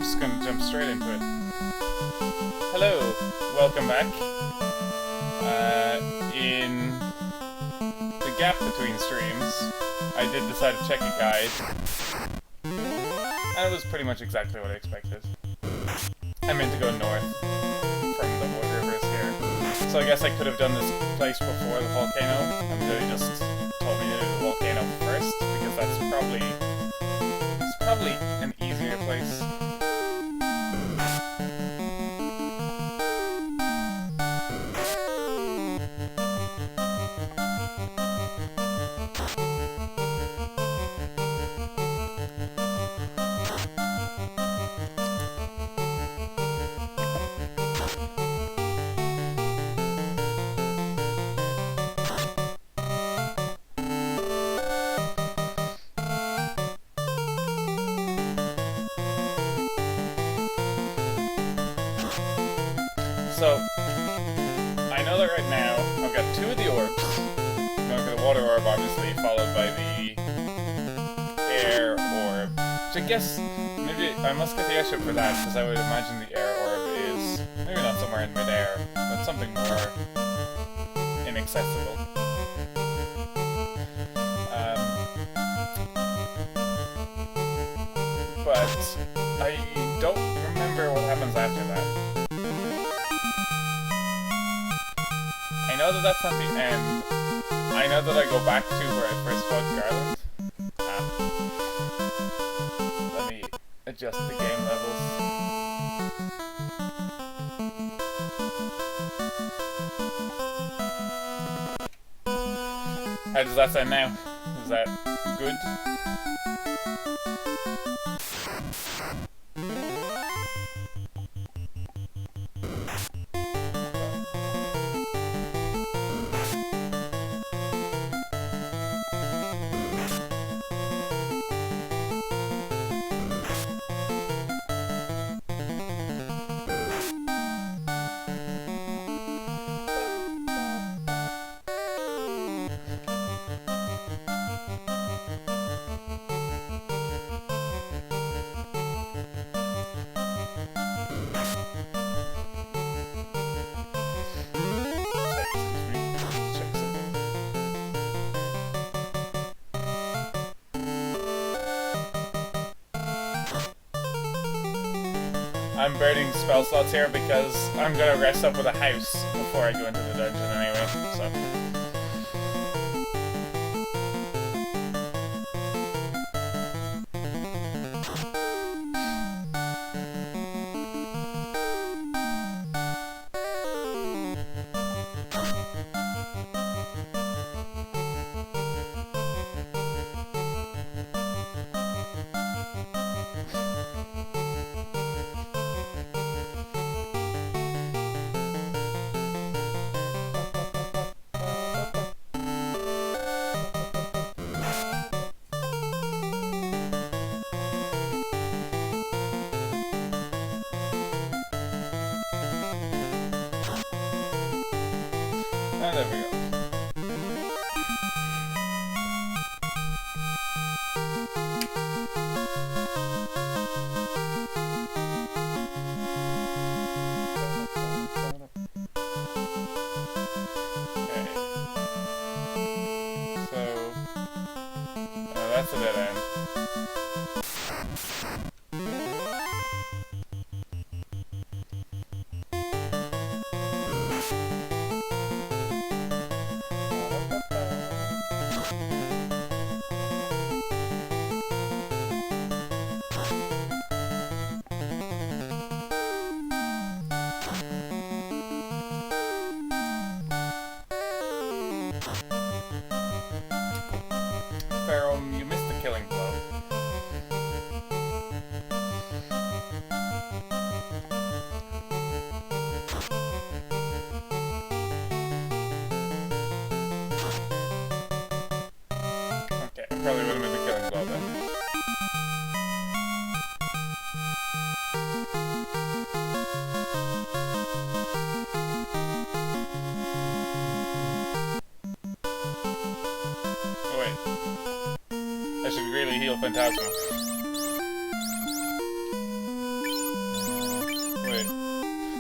just gonna jump straight into it. Hello, welcome back. In the gap between streams, I did decide to check a guide, and it was pretty much exactly what I expected. I meant to go north from the Wood Rivers here, so I guess I could have done this place before the volcano, and they just told me to do the volcano first, because it's probably an easier place. So, I know that right now, I've got 2 of the orbs. I'm going to get the water orb, obviously, followed by the air orb. Which I guess, maybe I must get the airship for that, because I would imagine the air orb is, maybe not somewhere in midair, but something more inaccessible. But I don't remember what happens after that. I know that that's not the end. I know that I go back to where I first fought Garland. Let me adjust the game levels. How does that sound now? Is that good? I'm burning spell slots here because I'm gonna rest up with a house before I go into the dungeon anyway, so. There we go. Okay. So, that's a dead end. You missed the killing blow. Okay, I probably would have missed the killing blow then. Oh wait. I should really heal Phantasma.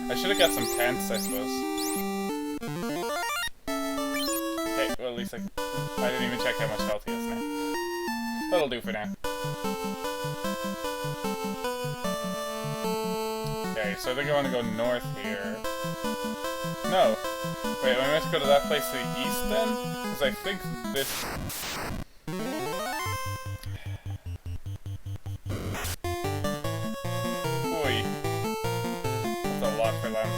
I should have got some tents, I suppose. Okay, well at least I didn't even check how much health he has now. That'll do for now. Okay, so I think I want to go north here. No. Wait, am I meant to go to that place to the east then? Because I think this... Oi. That's a lot for them.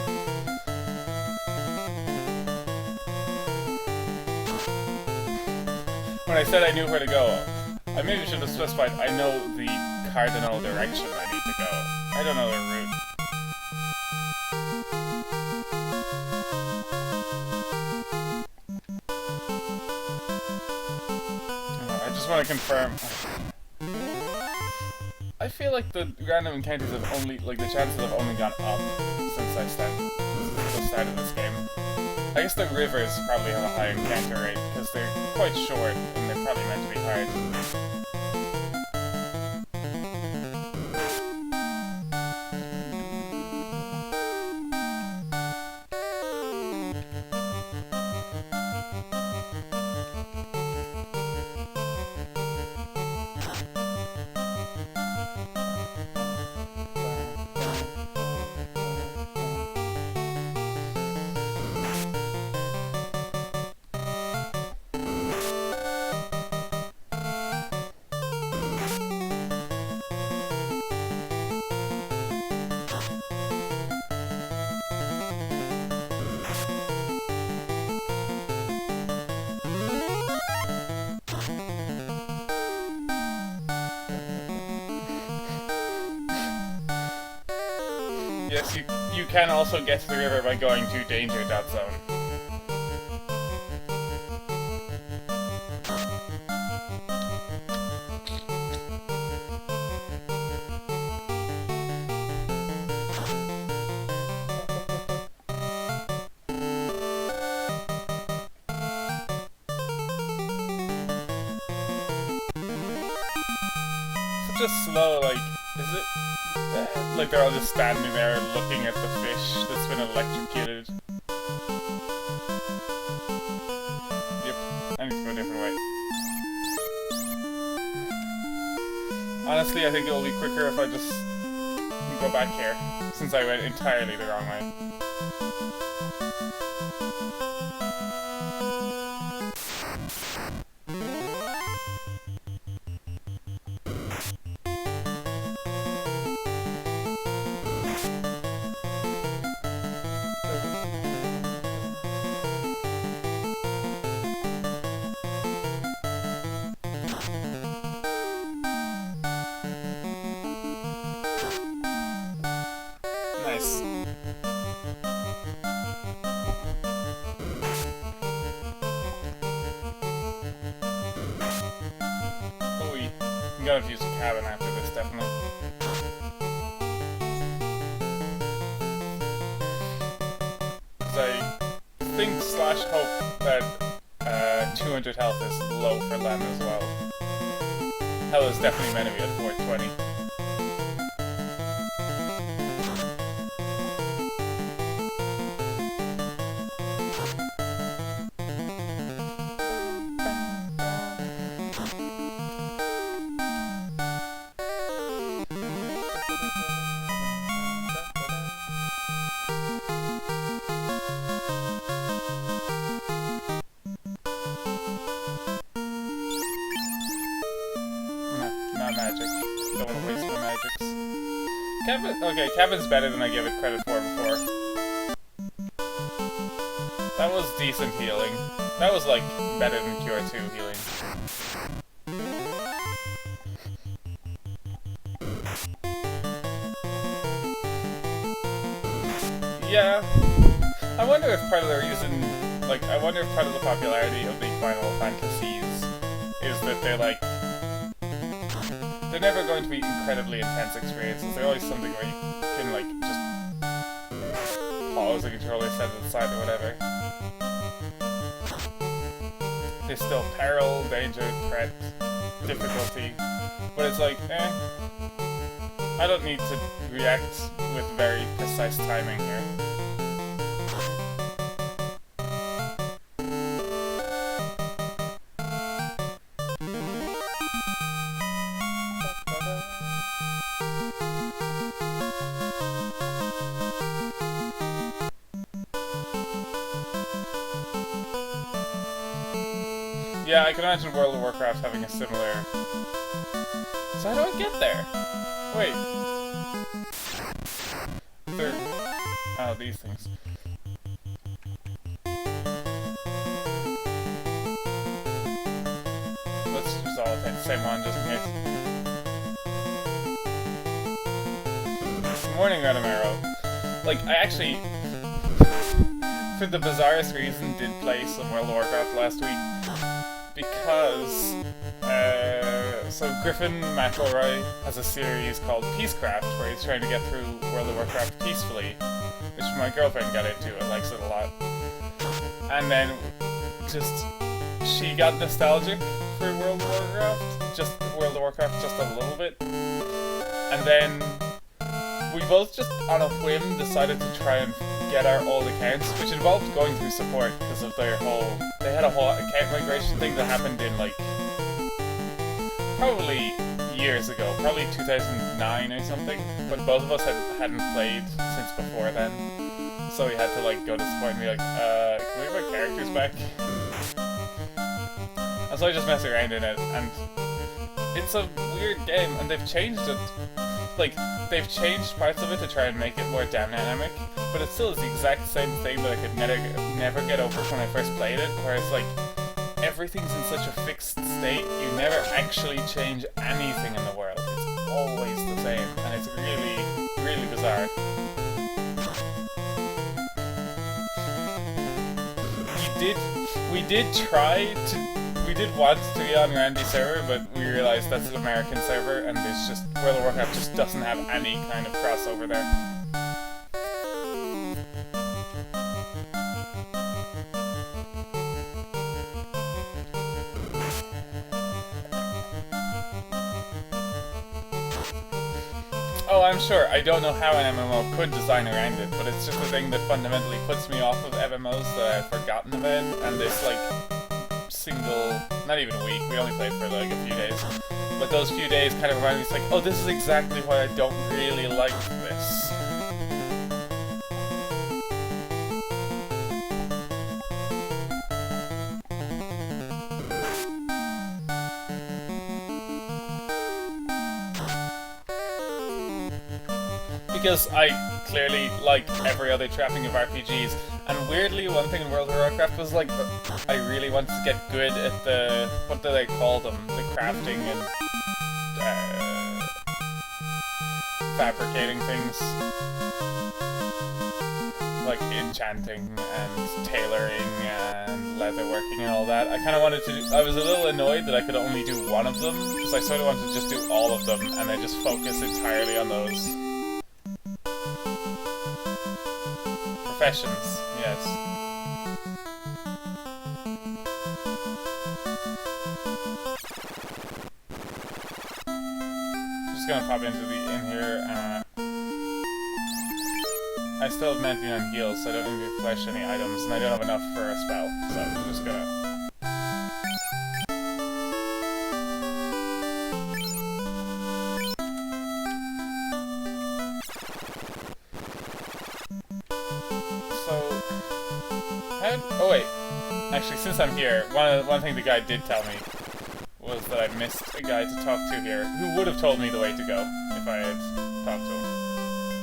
When I said I knew where to go, I maybe should have specified I know the cardinal direction I need to go. I don't know the route. I just want to confirm. I feel like the random encounters have only, like the chances have only gone up since I started this game. I guess the rivers probably have a high encounter rate because they're quite short and they're probably meant to be hard. Yes, you can also get to the river by going to danger.zone. Such a slow, like, is it? Like they're all just standing there looking at the fish that's been electrocuted. Yep, I need to go a different way. Honestly, I think it'll be quicker if I just go back here, since I went entirely the wrong way. Nice. Oh, I'm gonna have to use a cabin after this, definitely. Because I think slash hope that 200 health is low for Lem as well. Hell is definitely meant to be at 420. Not magic. Don't want to waste my magics. Okay, Kevin's better than I gave it credit for before. That was decent healing. That was like better than QR2 healing. Yeah. I wonder if part of the reason, like, I wonder if part of the popularity of the Final Fantasies is that they're like, they're never going to be incredibly intense experiences. They're always something where you can, like, just pause the controller, set it aside or whatever. There's still peril, danger, threat, difficulty, but it's like, I don't need to react with very precise timing here. Yeah, I can imagine World of Warcraft having a similar... So how do I get there? Wait. They're... Oh, these things. Let's just all take the same one just in case. Good morning, Madam Arrow. Like, I actually... for the bizarrest reason, did play some World of Warcraft last week. Because... so Griffin McElroy has a series called Peacecraft, where he's trying to get through World of Warcraft peacefully, which my girlfriend got into and likes it a lot. And then, just, she got nostalgic for World of Warcraft, just a little bit. And then, we both just, on a whim, decided to try and get our old accounts, which involved going through support because of they had a whole account migration thing that happened in, like, probably years ago, probably 2009 or something, but both of us hadn't played since before then, so we had to like go to support and be like, can we have our characters back? And so I just mess around in it, and it's a weird game, and they've changed it. Like, they've changed parts of it to try and make it more dynamic, but it still is the exact same thing that I could never get over when I first played it, where it's like, everything's in such a fixed state, you never actually change anything in the world. It's always the same, and it's really, really bizarre. We did want to be on Randy's server, but we realized that's an American server, and there's just, World of Warcraft just doesn't have any kind of crossover there. Oh, I'm sure. I don't know how an MMO could design around it, but it's just a thing that fundamentally puts me off of MMOs that I've forgotten about, and this, like, single, not even a week, we only played for, like, a few days, but those few days kind of remind me, it's like, oh, this is exactly why I don't really like this. Because I clearly like every other trapping of RPGs, and weirdly one thing in World of Warcraft was like, I really wanted to get good at the, what do they call them, the crafting and fabricating things, like enchanting and tailoring and leatherworking and all that. I kind of wanted to do, I was a little annoyed that I could only do one of them, because I sort of wanted to just do all of them and then just focus entirely on those. Professions, yes. I'm just gonna pop into the in here. I still have Mantian on heals, so I don't need to flesh any items, and I don't have enough for a spell, so I'm just gonna. Oh wait, actually since I'm here, one thing the guy did tell me was that I missed a guy to talk to here who would have told me the way to go if I had talked to him.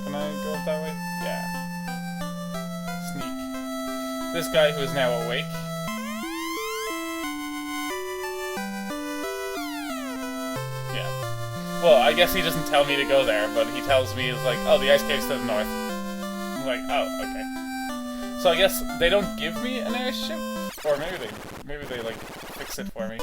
Can I go up that way? Yeah. Sneak. This guy who is now awake. Yeah. Well, I guess he doesn't tell me to go there, but he tells me, it's like, oh, the ice cave's to the north. I'm like, oh, okay. So I guess they don't give me an airship, or maybe they like fix it for me.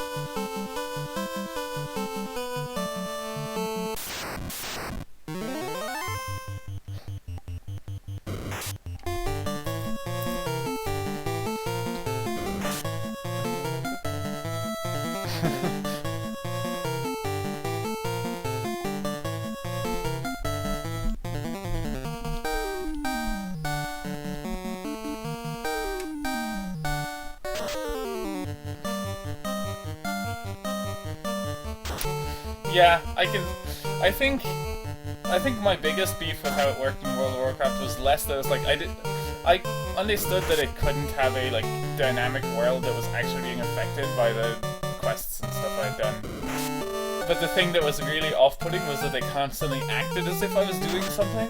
Yeah, I think my biggest beef with how it worked in World of Warcraft was less that it was like, I understood that it couldn't have a, like, dynamic world that was actually being affected by the But the thing that was really off-putting was that they constantly acted as if I was doing something.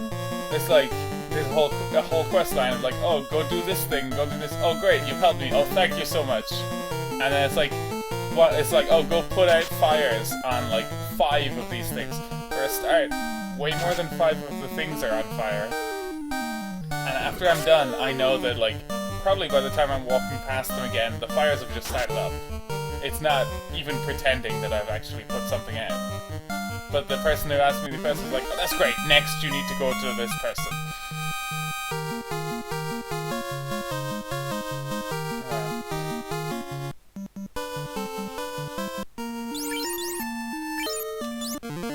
It's like, there's a whole quest line of like, oh, go do this thing, go do this. Oh, great, you've helped me. Oh, thank you so much. And then it's like, what? It's like, oh, go put out fires on like 5 of these things. For a start, way more than 5 of the things are on fire. And after I'm done, I know that like, probably by the time I'm walking past them again, the fires have just started up. It's not even pretending that I've actually put something out. But the person who asked me the question was like, oh, that's great, next you need to go to this person.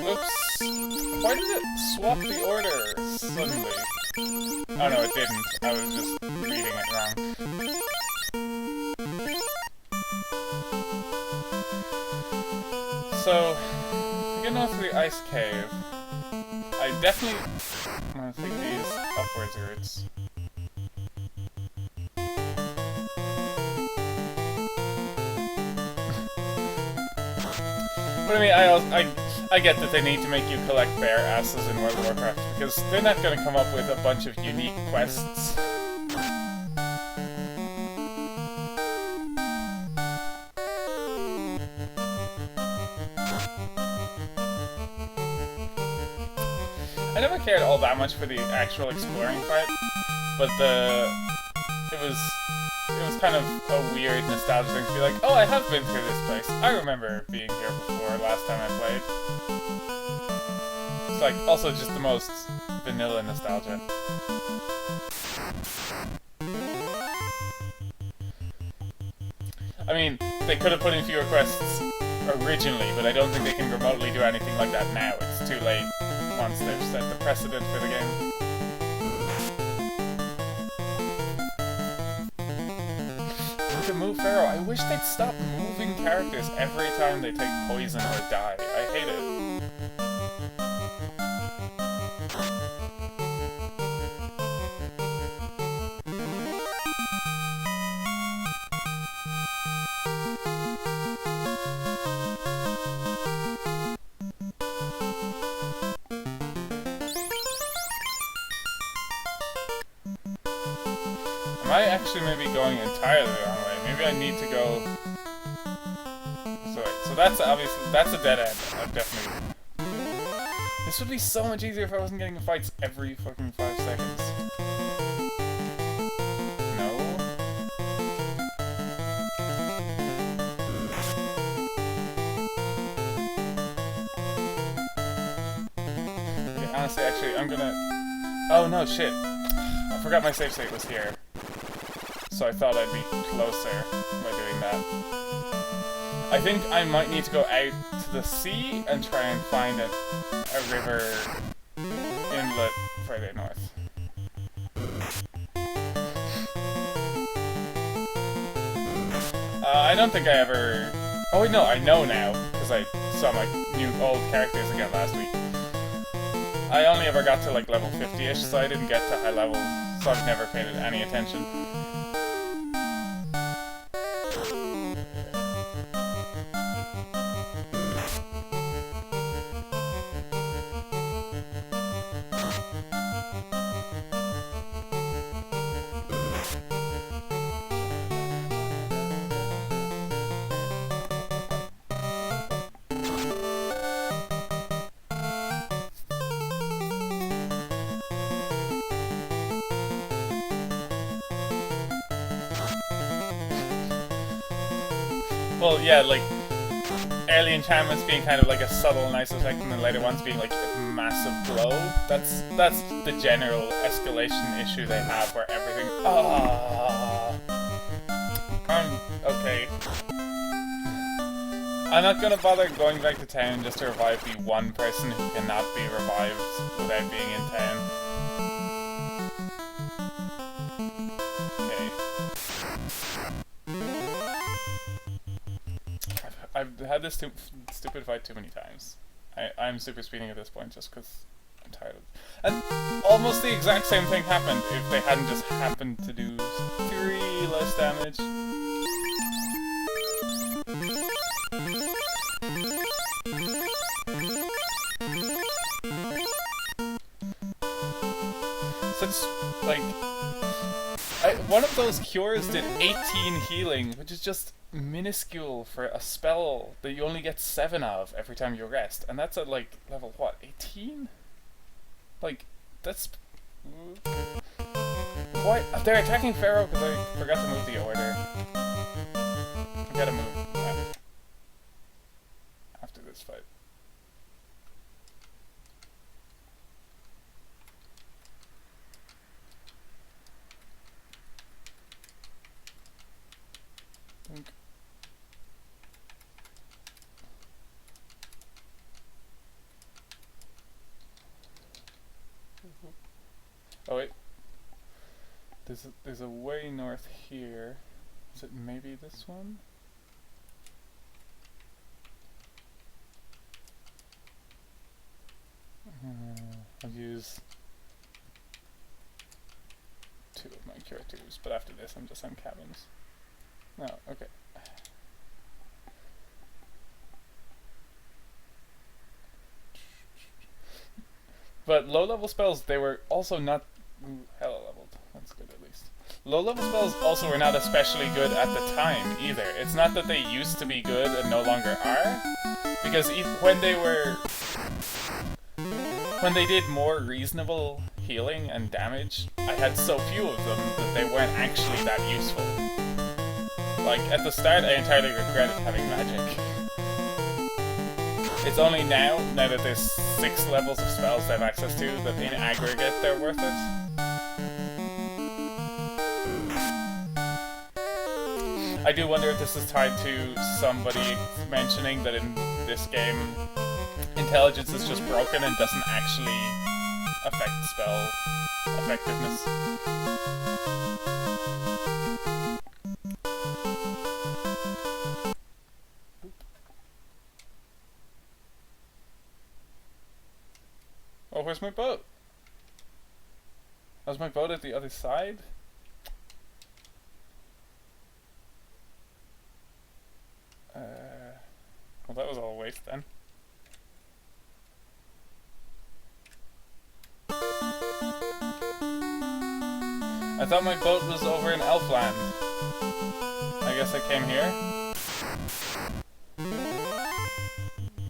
Oops. Why did it swap the order suddenly? Oh no, it didn't. I was just reading it wrong. So, getting off to the ice cave, I definitely want to take these upwards routes. But I mean, I get that they need to make you collect bear asses in World of Warcraft, because they're not going to come up with a bunch of unique quests. I never cared all that much for the actual exploring part, but it was kind of a weird nostalgia thing to be like, oh, I have been through this place. I remember being here before last time I played. It's like also just the most vanilla nostalgia. I mean, they could have put in fewer quests originally, but I don't think they can remotely do anything like that now. It's too late once they've set the precedent for the game. To move Pharaoh, I wish they'd stop moving characters every time they take poison or die. I hate it. Am I actually maybe going entirely the wrong way? Maybe I need to go... So that's obviously... That's a dead end. I'm definitely... This would be so much easier if I wasn't getting in fights every fucking 5 seconds. No? Okay, honestly, actually, I'm gonna... Oh no, shit. I forgot my save state was here. So I thought I'd be closer by doing that. I think I might need to go out to the sea and try and find a river inlet further north. I don't think I ever... Oh wait, no, I know now, because I saw my new old characters again last week. I only ever got to like level 50-ish, so I didn't get to high level, so I've never paid it any attention. Well, yeah, like, early enchantments being kind of like a subtle, nice effect, and then later ones being like a massive blow. That's the general escalation issue they have, where everything... Okay. I'm not gonna bother going back to town just to revive the one person who cannot be revived without being in town. I've had this stupid fight too many times. I'm super speeding at this point just because I'm tired of it. And almost the exact same thing happened if they hadn't just happened to do 3 less damage. such, like... one of those cures did 18 healing, which is just minuscule for a spell that you only get 7 of every time you rest. And that's at, like, level, what, 18? Like, that's... Why? They're attacking Pharaoh because I forgot to move the order. I gotta move after this fight. Oh wait, there's a way north here. Is it maybe this one? I'll use 2 of my cure 2s, but after this I'm just on cabins. No, okay. But low-level spells, they were also not... Ooh, hella leveled. That's good at least. Low-level spells also were not especially good at the time, either. It's not that they used to be good and no longer are. Because when they were... When they did more reasonable healing and damage, I had so few of them that they weren't actually that useful. Like, at the start, I entirely regretted having magic. It's only now that there's 6 levels of spells to have access to, that in aggregate they're worth it. I do wonder if this is tied to somebody mentioning that in this game, intelligence is just broken and doesn't actually affect spell effectiveness. Oh, where's my boat? Was my boat at the other side? Well, that was all a waste then. I thought my boat was over in Elfland. I guess I came here.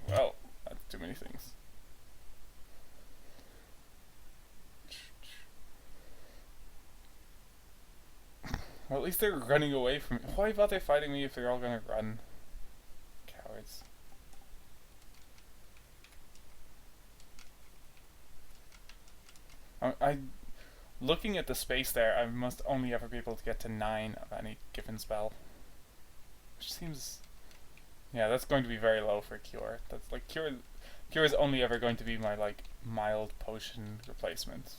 Well, that's too many things. Well, at least they're running away from me. Why bother fighting me if they're all gonna run? Cowards. Looking at the space there, I must only ever be able to get to 9 of any given spell. Which seems... Yeah, that's going to be very low for Cure. That's like, Cure is only ever going to be my, like, mild potion replacement.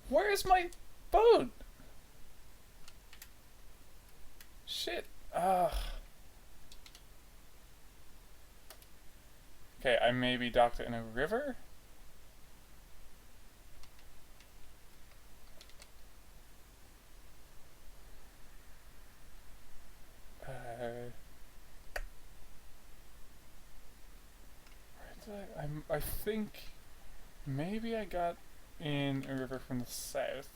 Where's my boat? Shit. Ugh. Okay, I may be docked in a river? I think maybe I got in a river from the south.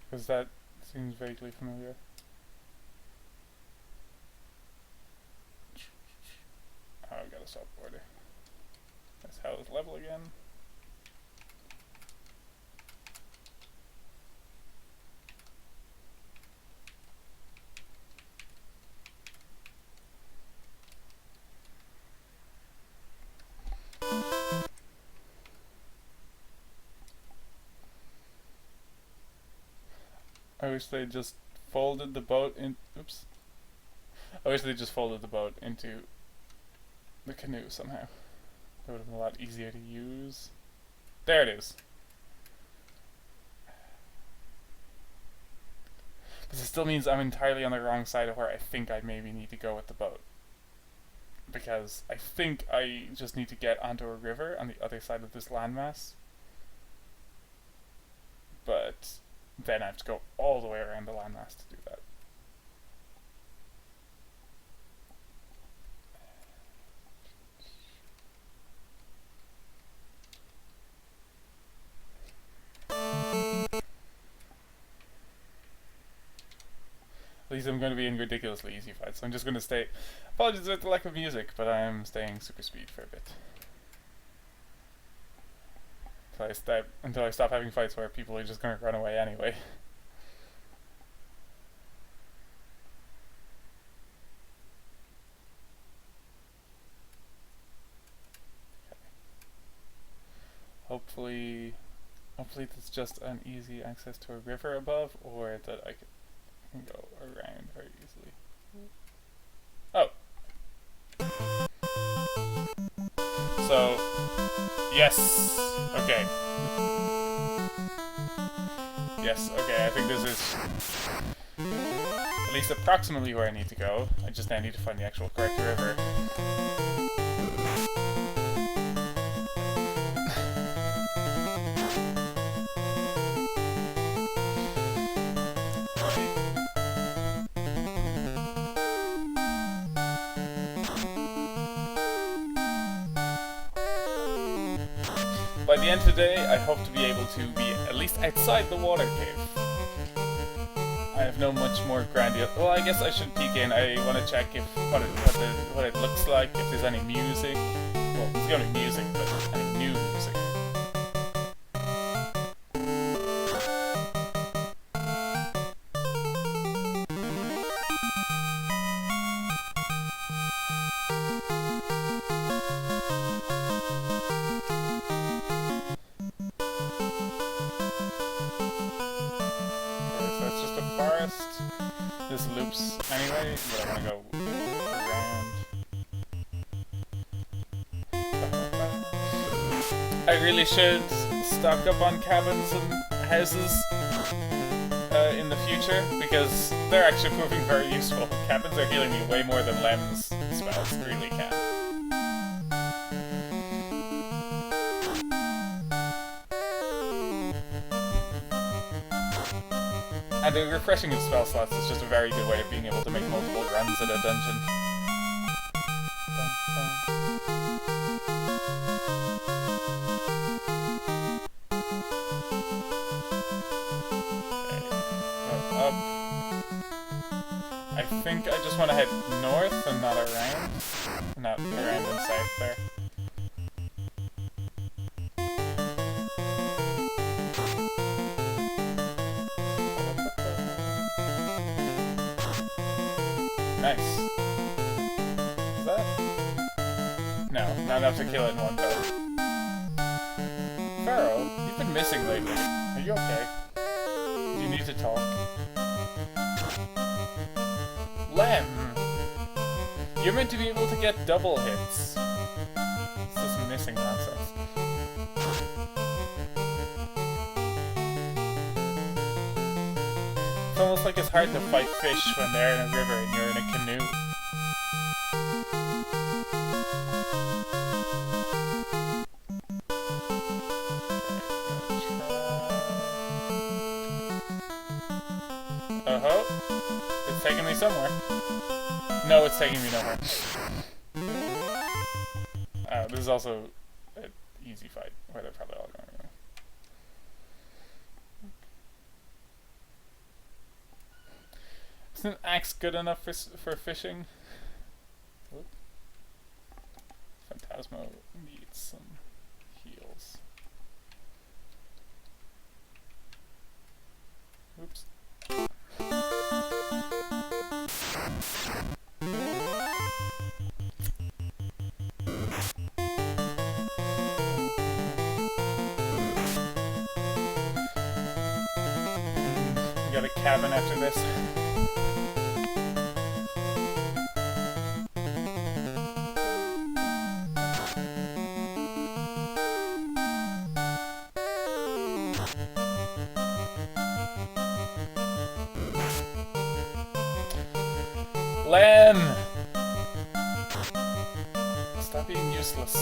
Because that seems vaguely familiar. Oh, I gotta stop order. That's how it's level again. I wish they just folded the boat in. Oops. I wish they just folded the boat into the canoe somehow. That would have been a lot easier to use. There it is. But it still means I'm entirely on the wrong side of where I think I maybe need to go with the boat. because I think I just need to get onto a river on the other side of this landmass. But then I have to go all the way around the landmass to do that. At least I'm going to be in ridiculously easy fights, so I'm just going to stay. Apologies about the lack of music, but I'm staying super speed for a bit. Until I stop having fights where people are just going to run away anyway. Okay. Hopefully it's just an easy access to a river above, or that I can go around very easily. Oh. So, yes. Okay. Yes, okay, I think this is at least approximately where I need to go. I just now need to find the actual correct river. By the end of the day, I hope to be able to be at least outside the water cave. I have no much more grandiose. Well, I guess I should peek in. I want to check if what it looks like, if there's any music. Well, there's gonna be music, but any new music. This loops anyway, but I want to go around. I really should stock up on cabins and houses in the future, because they're actually proving very useful. Cabins are healing me way more than Lem's spells really can. And the refreshing of spell slots is just a very good way of being able to make multiple runs at a dungeon. Okay. Up. I think I just want to head north and not around. Not around and south there. Nice. Is that? No, not enough to kill it in one go. Pharaoh, you've been missing lately. Are you okay? Do you need to talk? Lem! You're meant to be able to get double hits. It's this missing nonsense. It's almost like it's hard to fight fish when they're in a river and you're in a canoe. Uh-huh. It's taking me somewhere. No, it's taking me nowhere. This is also an easy fight, where they're probably all going to go. Isn't an axe good enough for fishing? Oop. Phantasmo needs some heals. Oops. We got a cabin after this. Lem! useless.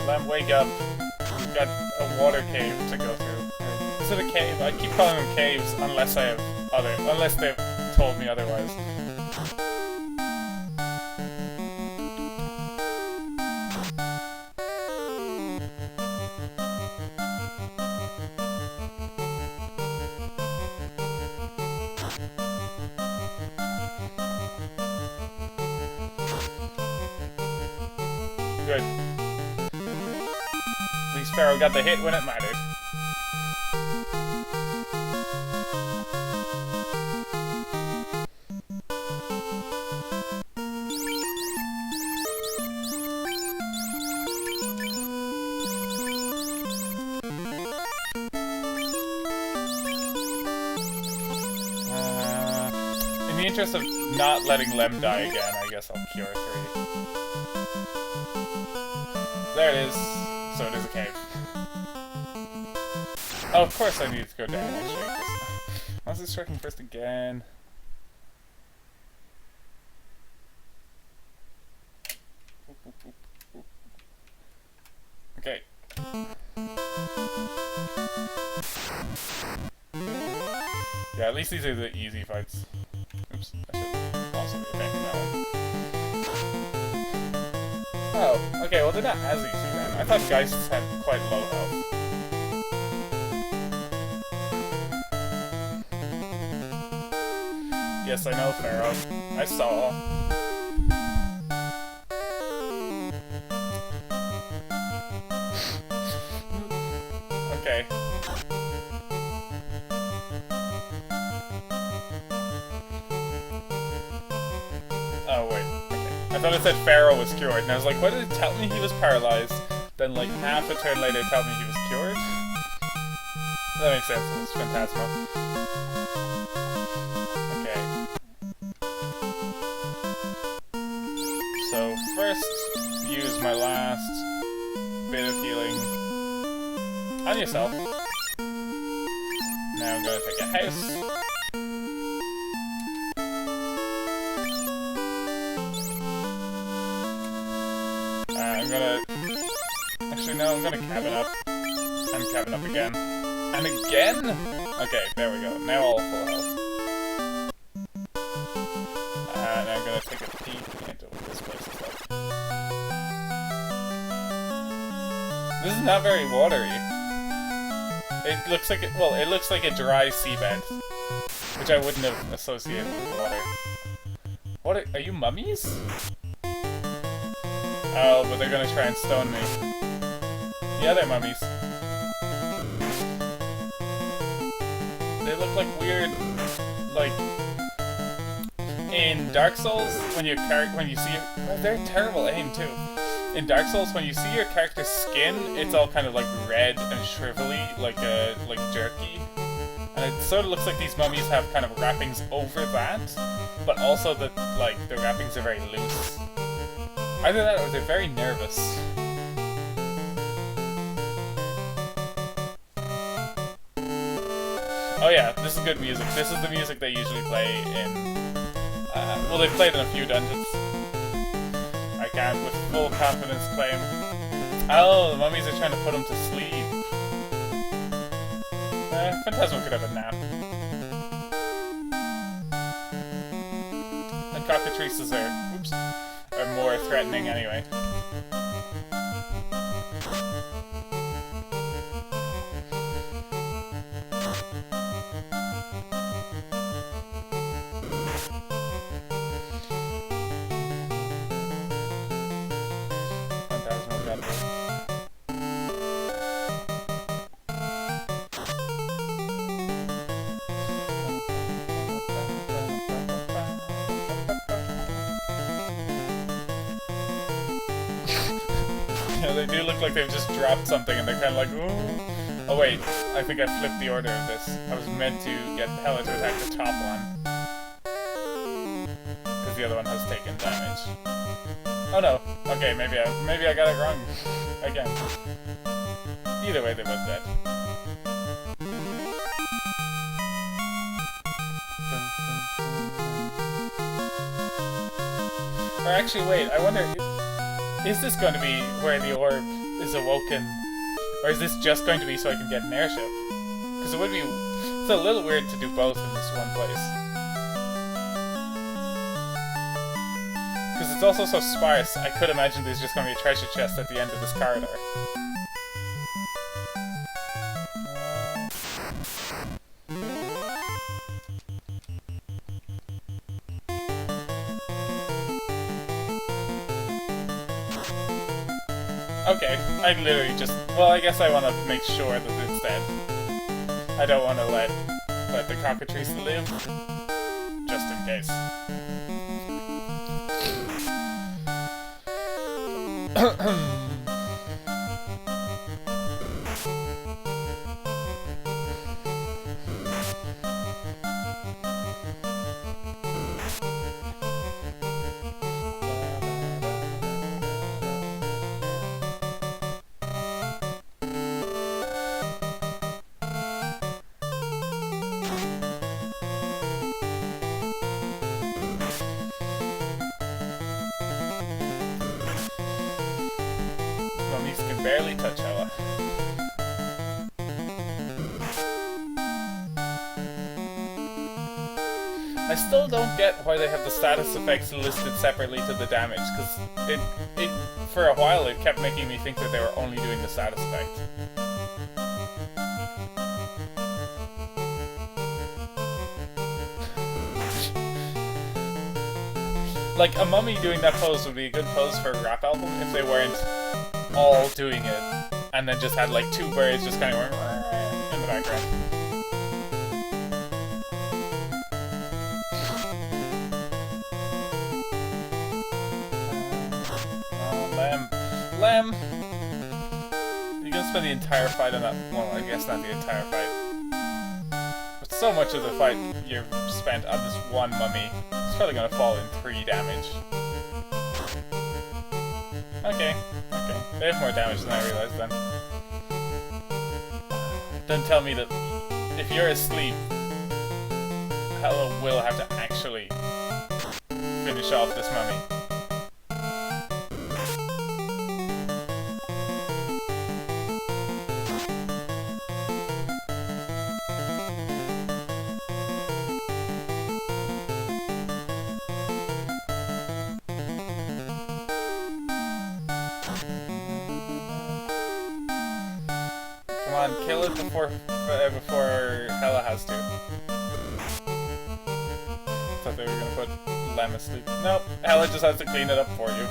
Lem, wake up. We've got a water cave to go through. Is it a cave? I keep calling them caves unless unless they've told me otherwise. Good. At least Pharah got the hit when it mattered. In the interest of not letting Lem die again, I guess I'll cure 3. There it is. So it is a cave. Oh, of course I need to go down, actually. Why is it striking first again? Okay. Yeah, at least these are the easy fights. Oops, I should also be attacking that one. Oh, okay, well they're not as easy then. I thought Geists had quite low health. Yes, I know, Pharaoh. I saw. Okay. Oh, wait. I thought it said Pharaoh was cured, and I was like, why did it tell me he was paralyzed? Then, like, half a turn later, tell me he was cured? That makes sense, it's Phantasma. Okay. So, first, use my last bit of healing on yourself. Now I'm gonna take a house. Actually, no, I'm gonna cabin up. And cabin up again. And again? Okay, there we go. Now all full health. And I'm gonna take a peek into what this place is like. This is not very watery. It looks like it looks like a dry seabed. Which I wouldn't have associated with water. What are you mummies? Oh, but they're gonna try and stone me. Yeah, they're mummies. They look like weird, like in Dark Souls when you see they're terrible aim too. In Dark Souls, when you see your character's skin, it's all kind of like red and shrivelly, like jerky, and it sort of looks like these mummies have kind of wrappings over that, but also that like the wrappings are very loose. Either that or they're very nervous. Oh yeah, this is good music. This is the music they usually play in... well, they've played in a few dungeons. I can, with full confidence, claim... Oh, the mummies are trying to put him to sleep. Phantasma could have a nap. And cockatrices are more threatening anyway. They do look like they've just dropped something and they're kind of like, ooh. Oh wait, I think I flipped the order of this. I was meant to get Hela to attack the top one. Because the the other one has taken damage. Oh no. Okay, maybe I got it wrong again. Either way, they're both dead. Or actually, wait, I wonder, is this going to be where the orb is awoken? Or is this just going to be so I can get an airship? Because it's a little weird to do both in this one place. Because it's also so sparse, I could imagine there's just going to be a treasure chest at the end of this corridor. Okay, I literally just... Well, I guess I want to make sure that it's dead. I don't want to let the cockatrice live, just in case. Mummies can barely touch Ella. I still don't get why they have the status effects listed separately to the damage, because it for a while it kept making me think that they were only doing the status effect. Like, a mummy doing that pose would be a good pose for a rap album if they weren't all doing it, and then just had like two birds just kind of in the background. Lem! You're gonna spend the entire fight on that. Well, I guess not the entire fight. But so much of the fight you've spent on this one mummy. It's probably gonna fall in 3 damage. Okay. They have more damage than I realized then. Don't tell me that if you're asleep, Hella will have to actually finish off this mummy. Come on, kill it before Hella has to. Thought they were gonna put Lem asleep. Nope, Hella just has to clean it up for you.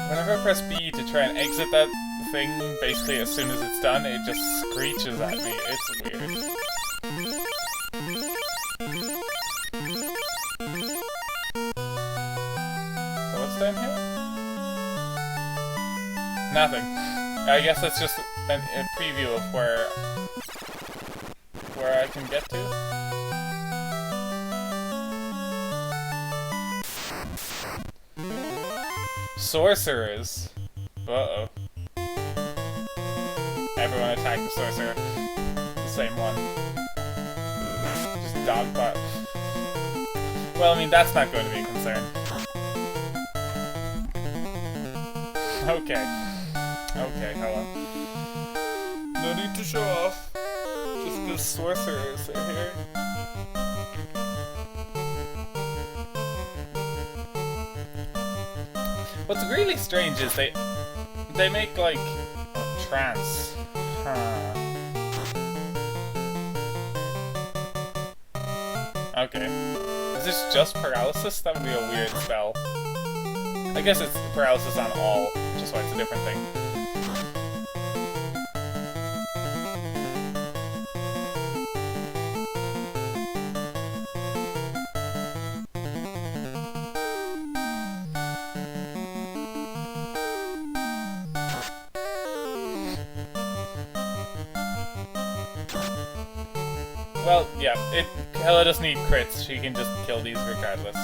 Whenever I press B to try and exit that thing, basically as soon as it's done, it just screeches at me. It's weird. So what's down here? Nothing. I guess that's just a preview of where I can get to. Sorcerers. Uh-oh. Everyone attack the sorcerer. The same one. Just dogpile. Well, I mean, that's not going to be a concern. Okay. Okay, hold on. No need to show off. Just because sorcerers are here. What's really strange is they make like a trance. Huh. Okay. Is this just paralysis? That would be a weird spell. I guess it's paralysis on all, just why it's a different thing. Well, yeah, Hella doesn't need crits, she can just kill these regardless.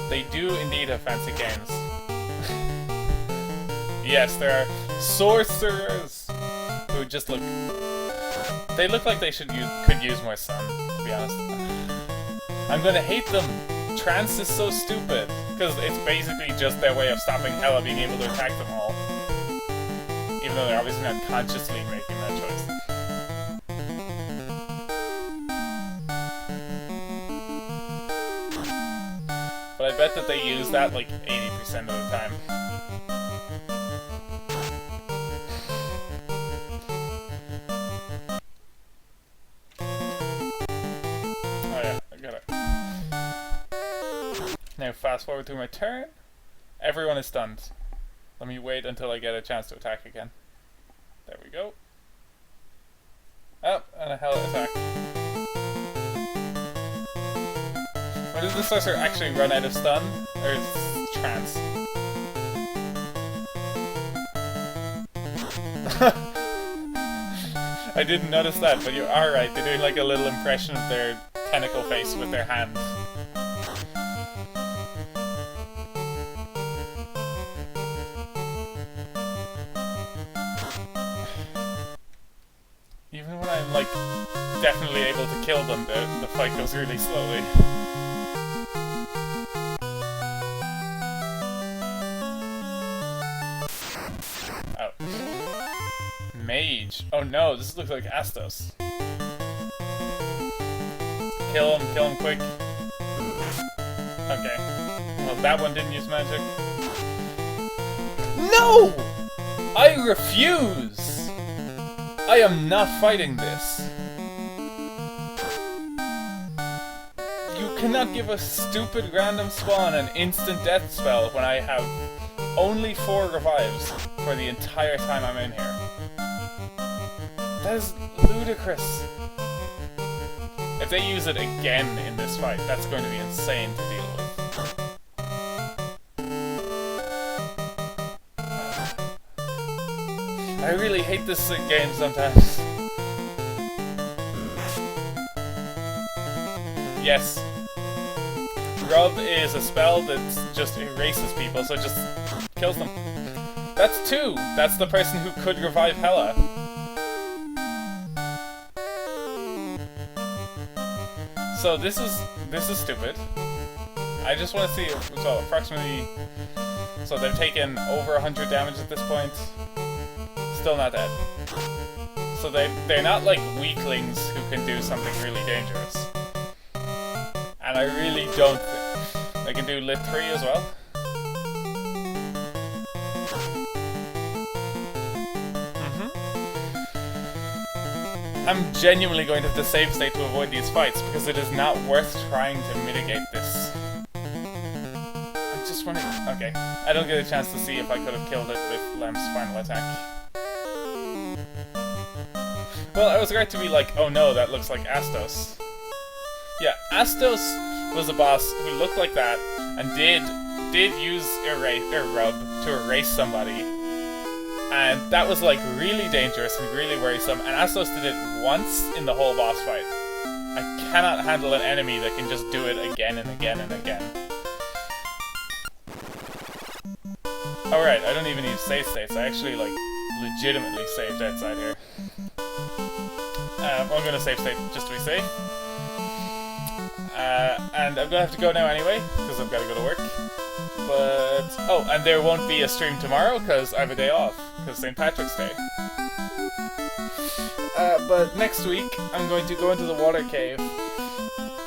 They do indeed have fancy games. Yes, there are sorcerers who just look... They look like they could use more sun, to be honest. I'm gonna hate them! Trance is so stupid, because it's basically just their way of stopping Hella being able to attack them all. Even though they're obviously not consciously making that choice. But I bet that they use that like 80% of the time. Oh yeah, I got it. Now fast forward through my turn. Everyone is stunned. Let me wait until I get a chance to attack again. There we go. Oh, and a Hella attack. Or does the sorcerer actually run out of stun? Or is it trance? I didn't notice that, but you are right. They're doing like a little impression of their tentacle face with their hand. Even when I'm like definitely able to kill them, the fight goes really slowly. Oh. Mage. Oh no, this looks like Astos. Kill him quick. Okay. Well, that one didn't use magic. No! I refuse! I am not fighting this. You cannot give a stupid random spawn an instant death spell when I have only 4 revives for the entire time I'm in here. That is ludicrous. If they use it again in this fight, that's going to be insane to deal with. I really hate this game sometimes. Yes. Rub is a spell that just erases people, so it just kills them. That's 2! That's the person who could revive Hella. So this is stupid. I just want to see, so approximately... So they've taken over 100 damage at this point. Still not dead. So they're not like weaklings who can do something really dangerous. And I really don't think... They can do Lit 3 as well. I'm genuinely going to have to save state to avoid these fights, because it is not worth trying to mitigate this. I just want to... Okay. I don't get a chance to see if I could have killed it with Lem's final attack. Well, I was right to be like, oh no, that looks like Astos. Yeah, Astos was a boss who looked like that, and did use Rub to erase somebody. And that was like really dangerous and really worrisome, and Astos did it once in the whole boss fight. I cannot handle an enemy that can just do it again and again and again. Alright, I don't even need save states. I actually like legitimately saved outside here. I'm gonna save state just to be safe. And I'm gonna have to go now anyway, because I've gotta go to work. But... Oh, and there won't be a stream tomorrow, because I have a day off, because St. Patrick's Day. But next week, I'm going to go into the water cave.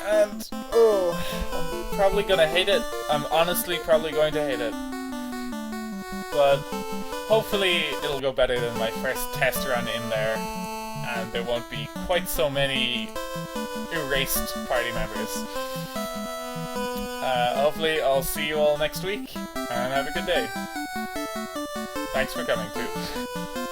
And, oh, I'm probably gonna hate it. I'm honestly probably going to hate it. But hopefully it'll go better than my first test run in there. And there won't be quite so many erased party members. Hopefully I'll see you all next week, and have a good day. Thanks for coming too.